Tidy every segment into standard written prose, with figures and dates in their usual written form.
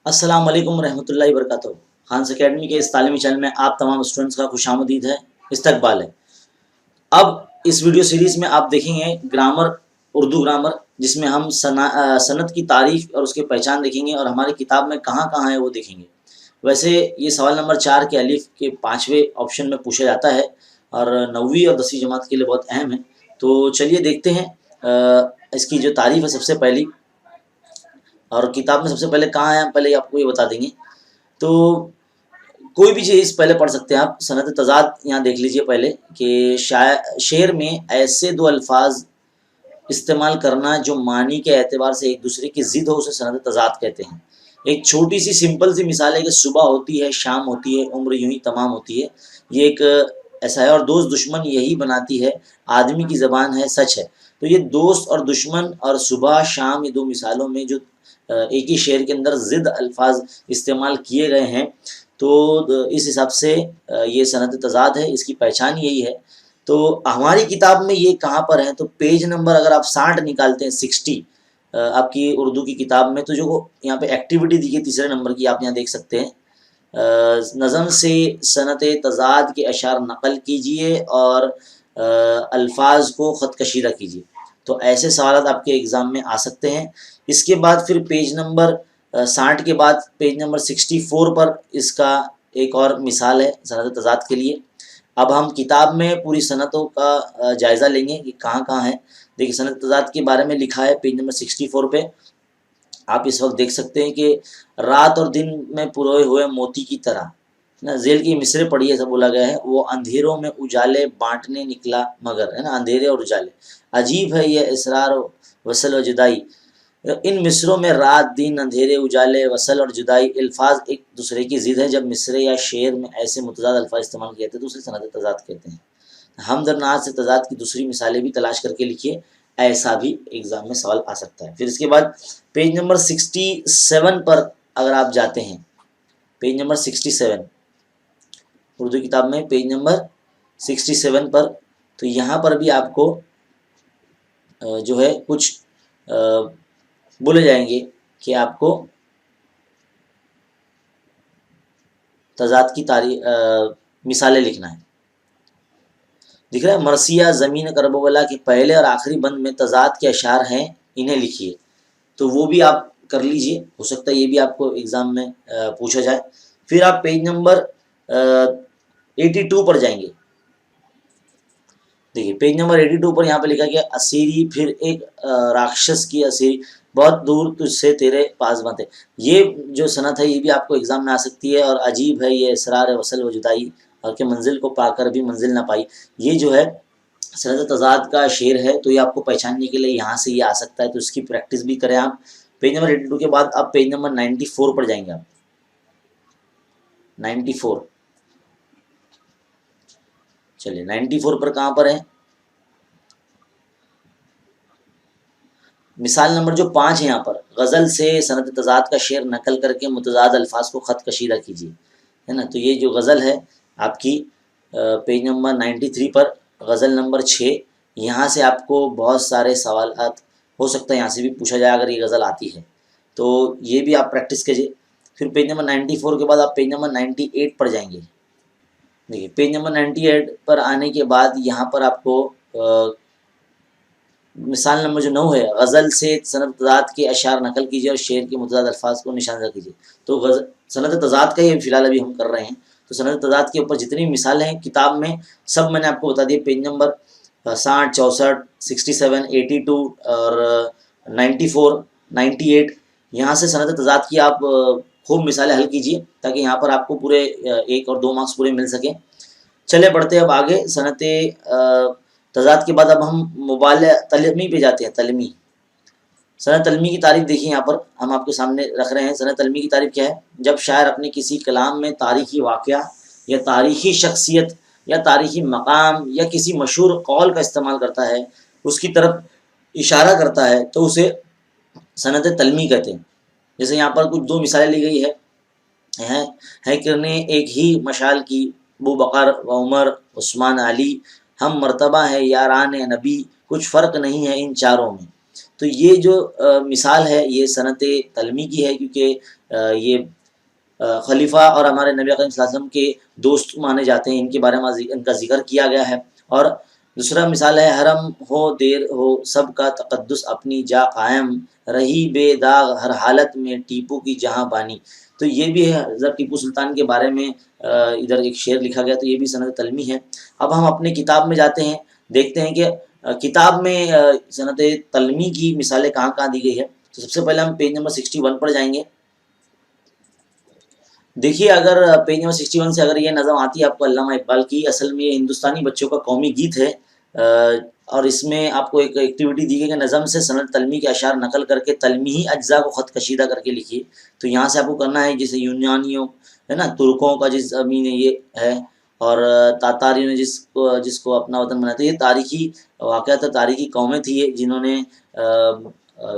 السلام علیکم ورحمۃ اللہ وبرکاتہ۔ خانس اکیڈمی کے اس تعلیمی چینل میں آپ تمام اسٹوڈنٹس کا خوش آمدید ہے، استقبال ہے۔ اب اس ویڈیو سیریز میں آپ دیکھیں گے گرامر، اردو گرامر، جس میں ہم صنعت کی تعریف اور اس کے پہچان دیکھیں گے، اور ہماری کتاب میں کہاں کہاں ہے وہ دیکھیں گے۔ ویسے یہ سوال نمبر 4 کے الف کے 5ویں آپشن میں پوچھا جاتا ہے، اور 9ویں اور 10ویں جماعت کے لیے بہت اہم ہے۔ تو چلیے دیکھتے ہیں اس کی جو تعریف ہے سب سے پہلی، اور کتاب میں سب سے پہلے کہاں ہے پہلے آپ کو یہ بتا دیں گے۔ تو کوئی بھی چیز پہلے پڑھ سکتے ہیں آپ۔ صنعت تضاد یہاں دیکھ لیجئے پہلے کہ شعر میں ایسے دو الفاظ استعمال کرنا جو معنی کے اعتبار سے ایک دوسرے کی ضد ہو، اسے صنعت تضاد کہتے ہیں۔ ایک چھوٹی سی سمپل سی مثال ہے کہ صبح ہوتی ہے، شام ہوتی ہے، عمر یوں ہی تمام ہوتی ہے۔ یہ ایک ایسا ہے، اور دوست دشمن یہی بناتی ہے، آدمی کی زبان ہے، سچ ہے۔ تو یہ دوست اور دشمن اور صبح شام، یہ دو مثالوں میں جو ایک ہی شعر کے اندر ضد الفاظ استعمال کیے گئے ہیں، تو اس حساب سے یہ صنعت تضاد ہے، اس کی پہچان یہی ہے۔ تو ہماری کتاب میں یہ کہاں پر ہے؟ تو پیج نمبر اگر آپ 60 نکالتے ہیں، 60 آپ کی اردو کی کتاب میں، تو جو یہاں پہ ایکٹیویٹی دی ہے تیسرے نمبر کی، آپ یہاں دیکھ سکتے ہیں، نظم سے صنعت تضاد کے اشعار نقل کیجئے اور الفاظ کو خط کشیدہ کیجئے۔ تو ایسے سوالات آپ کے ایگزام میں آ سکتے ہیں۔ اس کے بعد پھر پیج نمبر 60 کے بعد پیج نمبر 64 پر اس کا ایک اور مثال ہے صنعت تضاد کے لیے۔ اب ہم کتاب میں پوری صنعتوں کا جائزہ لیں گے کہ کہاں کہاں ہے۔ دیکھیے صنعت تضاد کے بارے میں لکھا ہے پیج نمبر 64 پہ، آپ اس وقت دیکھ سکتے ہیں کہ رات اور دن میں پروئے ہوئے موتی کی طرح، ذیل کی مصرے پڑھی ایسا بولا گیا ہے، وہ اندھیروں میں اجالے بانٹنے نکلا مگر، ہے نا، اندھیرے اور اجالے، عجیب ہے یہ اسرار وصل و جدائی۔ ان مصروں میں رات دن، اندھیرے اجالے، وصل اور جدائی الفاظ ایک دوسرے کی ضد ہے۔ جب مصرے یا شعر میں ایسے متضاد الفاظ استعمال کیے جاتے ہیں تو اسے صنعت تضاد کہتے ہیں۔ حمد اور نعت سے تضاد کی دوسری مثالیں بھی تلاش کر کے لکھیے، ایسا بھی ایگزام میں سوال آ سکتا ہے۔ پھر اس کے بعد پیج نمبر 67 پر اگر آپ جاتے ہیں، پیج نمبر 67 اردو کتاب میں پیج نمبر 67 پر، تو یہاں پر بھی آپ کو جو ہے کچھ بولے جائیں گے کہ آپ کو تضاد کی مثالیں لکھنا ہے۔ دکھ رہا ہے مرثیہ زمین کربلا کے پہلے اور آخری بند میں تضاد کے اشعار ہیں، انہیں لکھیے۔ تو وہ بھی آپ کر لیجئے، ہو سکتا ہے یہ بھی آپ کو ایگزام میں پوچھا جائے۔ پھر آپ پیج نمبر 82 پر جائیں گے۔ دیکھیے پیج نمبر 82 پر یہاں پہ لکھا گیا اسیری، پھر ایک راکشس کی اسیری، بہت دور تجھ سے تیرے پاس بات ہے۔ یہ جو صنعت ہے یہ بھی آپ کو ایگزام میں آ سکتی ہے، اور عجیب ہے یہ اسرار وصل و جدائی، اور کہ منزل کو پا کر بھی منزل نہ پائی، یہ جو ہے صنعت تضاد کا شعر ہے۔ تو یہ آپ کو پہچاننے کے لیے یہاں سے یہ آ سکتا ہے، تو اس کی پریکٹس بھی کریں آپ۔ پیج نمبر 82 کے بعد آپ پیج نمبر 94 پر جائیں گے۔ آپ 94 چلیے 94 پر کہاں پر ہے؟ مثال نمبر جو 5 ہے یہاں پر، غزل سے صنعت تضاد کا شعر نقل کر کے متضاد الفاظ کو خط کشیدہ کیجیے، ہے نا۔ تو یہ جو غزل ہے آپ کی پیج نمبر 93 پر، غزل نمبر 6، یہاں سے آپ کو بہت سارے سوالات ہو سکتا ہے یہاں سے بھی پوچھا جائے اگر یہ غزل آتی ہے، تو یہ بھی آپ پریکٹس کیجیے۔ پھر پیج نمبر 94 کے بعد آپ پیج نمبر 98 پر جائیں گے۔ دیکھیے پیج نمبر 98 پر آنے کے بعد یہاں پر آپ کو مثال نمبر جو 9 ہے، غزل سے صنعت تضاد کے اشعار نقل کیجیے اور شعر کے متضاد الفاظ کو نشاندہ کیجیے۔ تو صنعت تضاد کا یہ فی الحال ابھی ہم کر رہے ہیں۔ تو صنعت تضاد کے اوپر جتنی مثالیں ہیں کتاب میں سب میں نے آپ کو بتا دی، پیج نمبر 60، 64، 67، 82 اور 94، 98، یہاں سے صنعت تضاد کی آپ خوب مثالیں حل کیجیے، تاکہ یہاں پر آپ کو پورے 1 اور 2 مارکس پورے مل سکیں۔ چلے بڑھتے اب آگے۔ صنعت تضاد کے بعد اب ہم تلمی پہ جاتے ہیں۔ تلمی، صنعت تلمی کی تعریف دیکھیے، یہاں پر ہم آپ کے سامنے رکھ رہے ہیں۔ صنعت تلمی کی تعریف کیا ہے؟ جب شاعر اپنے کسی کلام میں تاریخی واقعہ یا تاریخی شخصیت یا تاریخی مقام یا کسی مشہور قول کا استعمال کرتا ہے، اس کی طرف اشارہ کرتا ہے، تو اسے صنعت تلمی کہتے ہیں۔ جیسے یہاں پر کچھ 2 مثالیں لی گئی ہے کرنے ایک ہی مشال کی، ابو بکر و عمر، عثمان علی، ہم مرتبہ ہے یاران نبی، کچھ فرق نہیں ہے ان چاروں میں۔ تو یہ جو مثال ہے یہ سنت تلمی کی ہے، کیونکہ یہ خلیفہ اور ہمارے نبی اکرم صلی اللہ علیہ وسلم کے دوست مانے جاتے ہیں، ان کے بارے میں ان کا ذکر کیا گیا ہے۔ اور دوسرا مثال ہے حرم ہو دیر ہو سب کا تقدس اپنی جا قائم، رہی بے داغ ہر حالت میں ٹیپو کی جہاں بانی۔ تو یہ بھی ہے حضرت ٹیپو سلطان کے بارے میں ادھر ایک شعر لکھا گیا، تو یہ بھی سنت تلمی ہے۔ اب ہم اپنے کتاب میں جاتے ہیں، دیکھتے ہیں کہ کتاب میں سنت تلمی کی مثالیں کہاں کہاں دی گئی ہے۔ تو سب سے پہلے ہم پیج نمبر 61 پر جائیں گے۔ دیکھیے اگر پیج نمبر 61 سے اگر یہ نظم آتی ہے آپ کو علامہ اقبال کی، اصل میں یہ ہندوستانی بچوں کا قومی گیت ہے، اور اس میں آپ کو ایک ایکٹیویٹی دی گئی کہ نظم سے سنت تلمی کے اشعار نقل کر کے تلمی اجزاء کو خط کشیدہ کر کے لکھیے۔ تو یہاں سے آپ کو کرنا ہے، جیسے یونانیوں ہے نا، ترکوں کا جس زمین یہ ہے، اور تاتاریوں نے جس کو اپنا وطن بنایا تھا، یہ تاریخی واقعہ تھا، تاریخی قومیں تھی یہ، جنہوں نے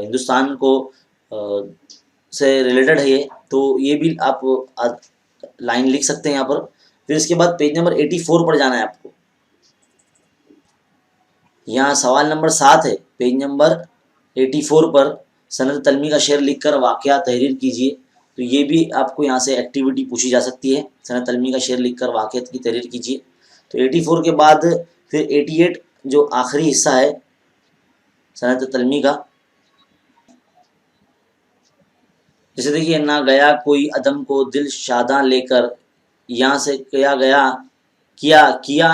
ہندوستان کو سے ریلیٹڈ ہے یہ، تو یہ بھی آپ لائن لکھ سکتے ہیں یہاں پر۔ پھر اس کے بعد پیج نمبر 84 پر جانا ہے آپ کو، یہاں سوال نمبر 7 ہے، پیج نمبر 84 پر سنت تلمی کا شعر لکھ کر واقعہ تحریر کیجیے۔ تو یہ بھی آپ کو یہاں سے ایکٹیویٹی پوچھی جا سکتی ہے، سنت تلمی کا شعر لکھ کر واقعات کی تحریر کیجیے۔ تو 84 کے بعد پھر 88 جو آخری حصہ ہے سنت تلمی کا، جیسے دیکھیے نہ گیا کوئی عدم کو دل شاداں لے کر، یہاں سے کیا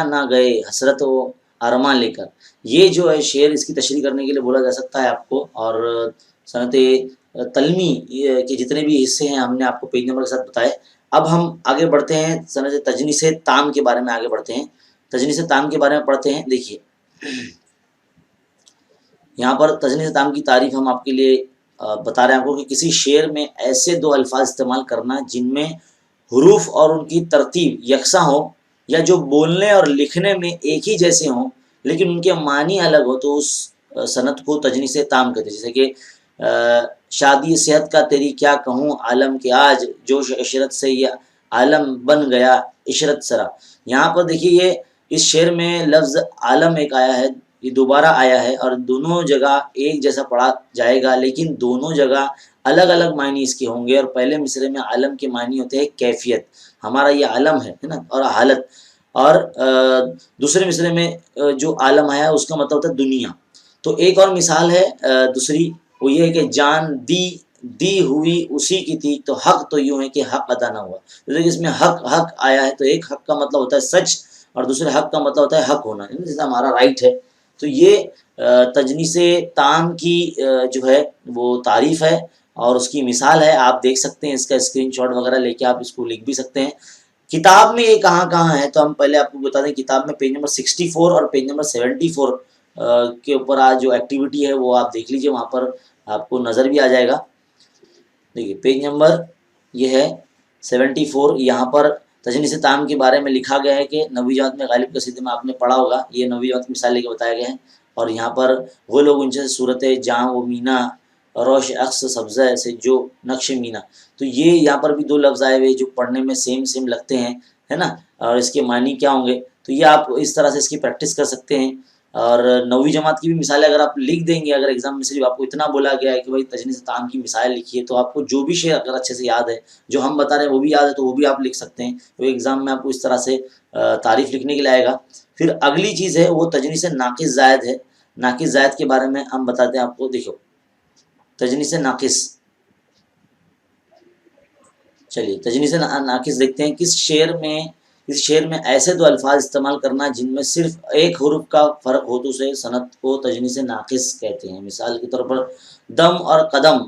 نہ گئے حسرت و ارماں لے کر۔ یہ جو ہے شعر اس کی تشریح کرنے کے لیے بولا جا سکتا ہے آپ کو۔ اور سنت تلمی کے جتنے بھی حصے ہیں ہم نے آپ کو پیج نمبر کے ساتھ بتائے۔ اب ہم آگے بڑھتے ہیں، سنت تجنیس تام کے بارے میں آگے بڑھتے ہیں، تجنیس تام کے بارے میں پڑھتے ہیں۔ دیکھیے یہاں پر تجنیس تام کی تعریف ہم آپ کے لیے بتا رہے ہیں آپ کو کہ کسی شعر میں ایسے دو الفاظ استعمال کرنا جن میں حروف اور ان کی ترتیب یکساں ہو، یا جو بولنے اور لکھنے میں ایک ہی جیسے ہوں لیکن ان کے معنی الگ ہو، تو اس صنعت کو تجنیس تام کہتے ہیں۔ جیسے کہ شادی صحت کا تیری کیا کہوں عالم کے آج، جوش عشرت سے یہ عالم بن گیا عشرت سرا۔ یہاں پر دیکھیے یہ اس شعر میں لفظ عالم ایک آیا ہے، یہ دوبارہ آیا ہے، اور دونوں جگہ ایک جیسا پڑھا جائے گا، لیکن دونوں جگہ الگ الگ معنی اس کے ہوں گے۔ اور پہلے مصرے میں عالم کے معنی ہوتے ہیں کیفیت، ہمارا یہ عالم ہے نا، اور حالت، اور دوسرے مصرے میں جو عالم آیا ہے اس کا مطلب ہوتا ہے دنیا۔ تو ایک اور مثال ہے دوسری، وہ یہ ہے کہ جان دی ہوئی اسی کی تھی، تو حق تو یوں ہے کہ حق ادا نہ ہوا۔ جیسے کہ اس میں حق آیا ہے، تو ایک حق کا مطلب ہوتا ہے سچ، اور دوسرے حق کا مطلب ہوتا ہے حق ہونا، جیسے ہمارا رائٹ ہے۔ تو یہ تجنیس تام کی جو ہے وہ تعریف ہے اور اس کی مثال ہے، آپ دیکھ سکتے ہیں، اس کا اسکرین شاٹ وغیرہ لے کے آپ اس کو لکھ بھی سکتے ہیں۔ کتاب میں یہ کہاں کہاں ہے، تو ہم پہلے آپ کو بتا دیں، کتاب میں پیج نمبر 64 اور پیج نمبر 74 کے اوپر آج جو ایکٹیویٹی ہے وہ آپ دیکھ لیجئے، وہاں پر آپ کو نظر بھی آ جائے گا۔ دیکھیے پیج نمبر یہ ہے 74، یہاں پر تجنیس تام کے بارے میں لکھا گیا ہے کہ نویں جماعت میں غالب قصیدے میں آپ نے پڑھا ہوگا، یہ نویں جماعت کی مثال لے کے بتایا گیا ہے۔ اور یہاں پر وہ لوگ ان سے صورت جاں و مینا روش عکس سبزہ سے جو نقش مینا، تو یہ یہاں پر بھی دو لفظ آئے ہوئے جو پڑھنے میں سیم لگتے ہیں، ہے نا، اور اس کے معنی کیا ہوں گے، تو یہ آپ اس طرح سے اس کی پریکٹس کر سکتے ہیں۔ اور نویں جماعت کی بھی مثالیں اگر آپ لکھ دیں گے، اگر ایگزام میں صرف آپ کو اتنا بولا گیا ہے کہ بھائی تجنیس تام کی مثال لکھیے، تو آپ کو جو بھی شعر اگر اچھے سے یاد ہے، جو ہم بتا رہے ہیں وہ بھی یاد ہے، تو وہ بھی آپ لکھ سکتے ہیں، تو ایگزام میں آپ کو اس طرح سے تعریف لکھنے کے لیے آئے گا۔ پھر اگلی چیز ہے وہ تجنیس ناقص زائد ہے۔ ناقص زائد کے بارے میں ہم بتاتے ہیں آپ کو، دیکھو تجنیس ناقص، چلیے تجنیس ناقص دیکھتے ہیں۔ کس شعر میں ایسے دو الفاظ استعمال کرنا جن میں صرف ایک حرف کا فرق ہو، تو اسے صنعت کو تجنیس ناقص کہتے ہیں۔ مثال کے طور پر دم اور قدم،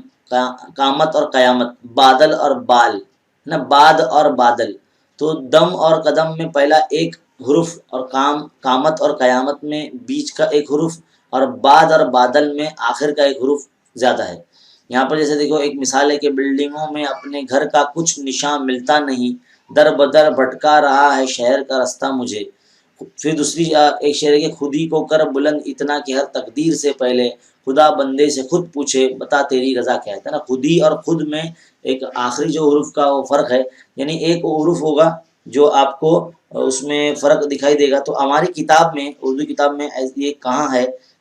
قامت اور قیامت، بادل اور بال، نا باد اور بادل۔ تو دم اور قدم میں پہلا ایک حرف، اور قامت اور قیامت میں بیچ کا ایک حرف، اور باد اور بادل میں آخر کا ایک حرف زیادہ ہے۔ یہاں پر جیسے دیکھو ایک مثال ہے کہ بلڈنگوں میں اپنے گھر کا کچھ نشان ملتا نہیں، در بدر بھٹکا رہا ہے شہر کا رستہ مجھے۔ پھر دوسری ایک شعر ہے کہ خودی کو کر بلند اتنا کہ ہر تقدیر سے پہلے خدا بندے سے خود پوچھے بتا تیری رضا کیا ہے نا۔ خودی اور خود میں ایک آخری جو حرف کا وہ فرق ہے، یعنی ایک حرف ہوگا جو آپ کو اس میں فرق دکھائی دے گا۔ تو ہماری کتاب میں، اردو کتاب میں یہ کہاں ہے،